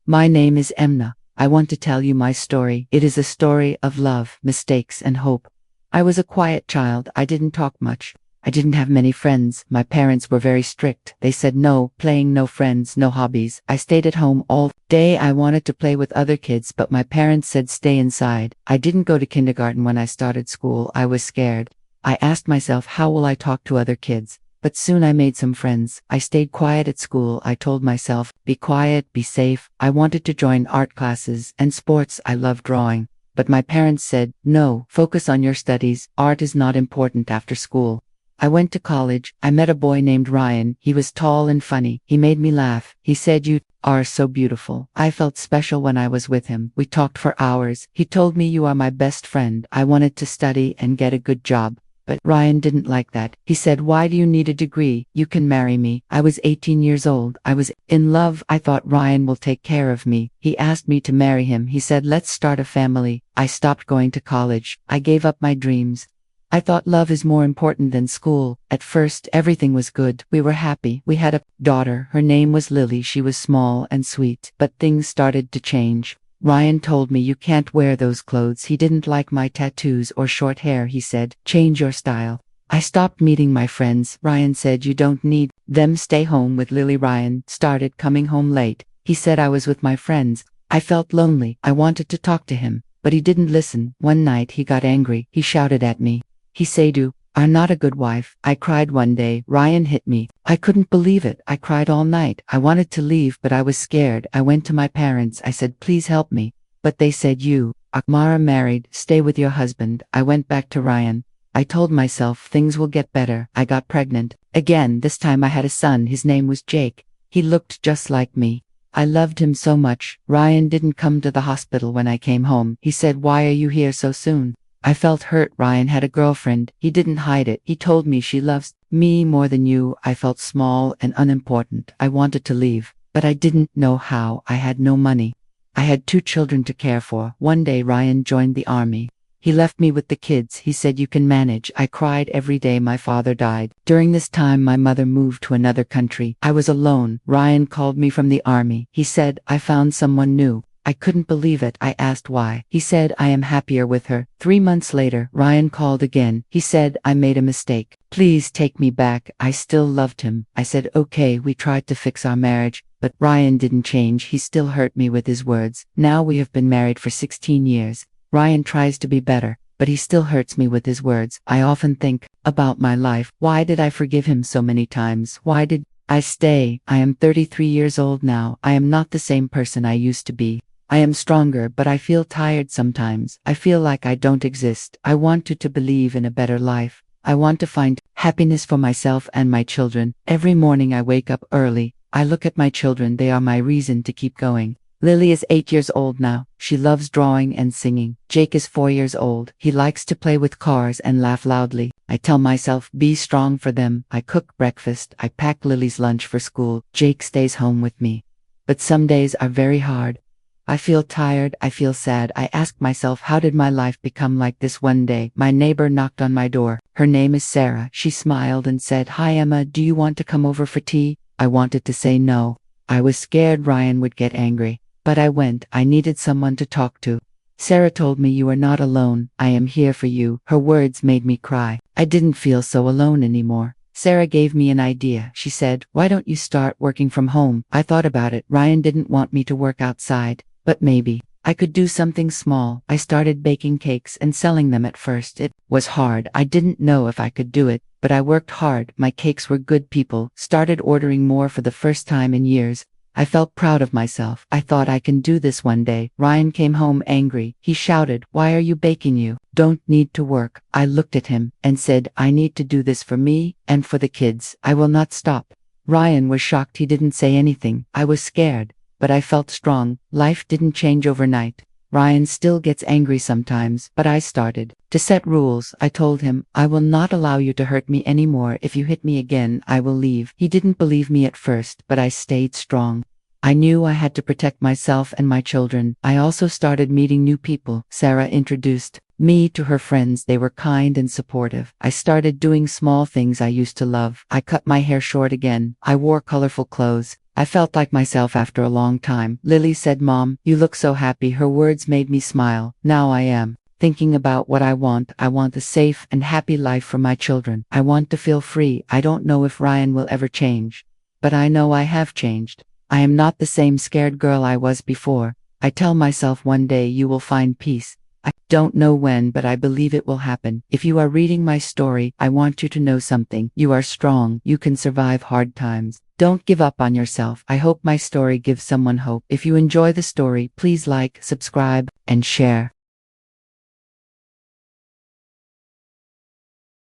My name is Emna. I want to tell you my story. It is a story of love, mistakes, and hope. I was a quiet child. I didn't talk much. I didn't have many friends. My parents were very strict. They said no playing, no friends, no hobbies. I stayed at home all day. I wanted to play with other kids, but my parents said stay inside. I didn't go to kindergarten when I started school. I was scared. I asked myself, how will I talk to other kids? But soon I made some friends. I stayed quiet at school. I told myself, be quiet, be safe. I wanted to join art classes and sports. I loved drawing. But my parents said, no, focus on your studies. Art is not important after school. I went to college. I met a boy named Ryan. He was tall and funny. He made me laugh. He said, you are so beautiful. I felt special when I was with him. We talked for hours. He told me, you are my best friend. I wanted to study and get a good job. But Ryan didn't like that. He said, why do you need a degree? You can marry me. I was 18 years old. I was in love. I thought Ryan will take care of me. He asked me to marry him. He said, let's start a family. I stopped going to college. I gave up my dreams. I thought love is more important than school. At first, everything was good. We were happy. We had a daughter. Her name was Lily. She was small and sweet. But things started to change. Ryan told me, you can't wear those clothes. He didn't like my tattoos or short hair. He said, change your style. I stopped meeting my friends. Ryan said, you don't need them. Stay home with Lily. Ryan started coming home late. He said I was with my friends. I felt lonely. I wanted to talk to him, but he didn't listen. One night he got angry. He shouted at me. He said, you are not a good wife. I cried one day. Ryan hit me. I couldn't believe it. I cried all night. I wanted to leave, but I was scared. I went to my parents. I said, please help me. But they said, you are married. Stay with your husband. I went back to Ryan. I told myself things will get better. I got pregnant. Again, this time I had a son. His name was Jake. He looked just like me. I loved him so much. Ryan didn't come to the hospital when I came home. He said, why are you here so soon? I felt hurt. Ryan had a girlfriend. He didn't hide it. He told me she loves me more than you. I felt small and unimportant. I wanted to leave, but I didn't know how. I had no money. I had 2 children to care for. One day Ryan joined the army. He left me with the kids. He said, you can manage. I cried every day. My father died. During this time, my mother moved to another country. I was alone. Ryan called me from the army. He said, I found someone new. I couldn't believe it. I asked why. He said, I am happier with her. 3 months later, Ryan called again. He said, I made a mistake. Please take me back. I still loved him. I said, okay. We tried to fix our marriage, but Ryan didn't change. He still hurt me with his words. Now we have been married for 16 years. Ryan tries to be better, but he still hurts me with his words. I often think about my life. Why did I forgive him so many times? Why did I stay? I am 33 years old now. I am not the same person I used to be. I am stronger, but I feel tired sometimes. I feel like I don't exist. I want to believe in a better life. I want to find happiness for myself and my children. Every morning I wake up early. I look at my children. They are my reason to keep going. Lily is 8 years old now. She loves drawing and singing. Jake is 4 years old. He likes to play with cars and laugh loudly. I tell myself, be strong for them. I cook breakfast. I pack Lily's lunch for school. Jake stays home with me. But some days are very hard. I feel tired. I feel sad. I ask myself, how did my life become like this? One day, my neighbor knocked on my door. Her name is Sarah. She smiled and said, hi Emma, do you want to come over for tea? I wanted to say no. I was scared Ryan would get angry. But I went. I needed someone to talk to. Sarah told me, you are not alone. I am here for you. Her words made me cry. I didn't feel so alone anymore. Sarah gave me an idea. She said, why don't you start working from home? I thought about it. Ryan didn't want me to work outside. But maybe I could do something small. I started baking cakes and selling them. At first it was hard. I didn't know if I could do it, but I worked hard. My cakes were good. People started ordering more for the first time in years. I felt proud of myself. I thought I can do this one day. Ryan came home angry. He shouted, why are you baking? You don't need to work. I looked at him and said, I need to do this for me and for the kids. I will not stop. Ryan was shocked. He didn't say anything. I was scared. But I felt strong. Life didn't change overnight. Ryan still gets angry sometimes, but I started to set rules. I told him, I will not allow you to hurt me anymore. If you hit me again, I will leave. He didn't believe me at first, but I stayed strong. I knew I had to protect myself and my children. I also started meeting new people. Sarah introduced me to her friends. They were kind and supportive. I started doing small things I used to love. I cut my hair short again. I wore colorful clothes. I felt like myself after a long time. Lily said, "Mom, you look so happy." Her words made me smile. Now I am thinking about what I want. I want a safe and happy life for my children. I want to feel free. I don't know if Ryan will ever change, but I know I have changed. I am not the same scared girl I was before. I tell myself one day you will find peace. I don't know when, but I believe it will happen. If you are reading my story, I want you to know something. You are strong. You can survive hard times. Don't give up on yourself. I hope my story gives someone hope. If you enjoy the story, please like, subscribe, and share.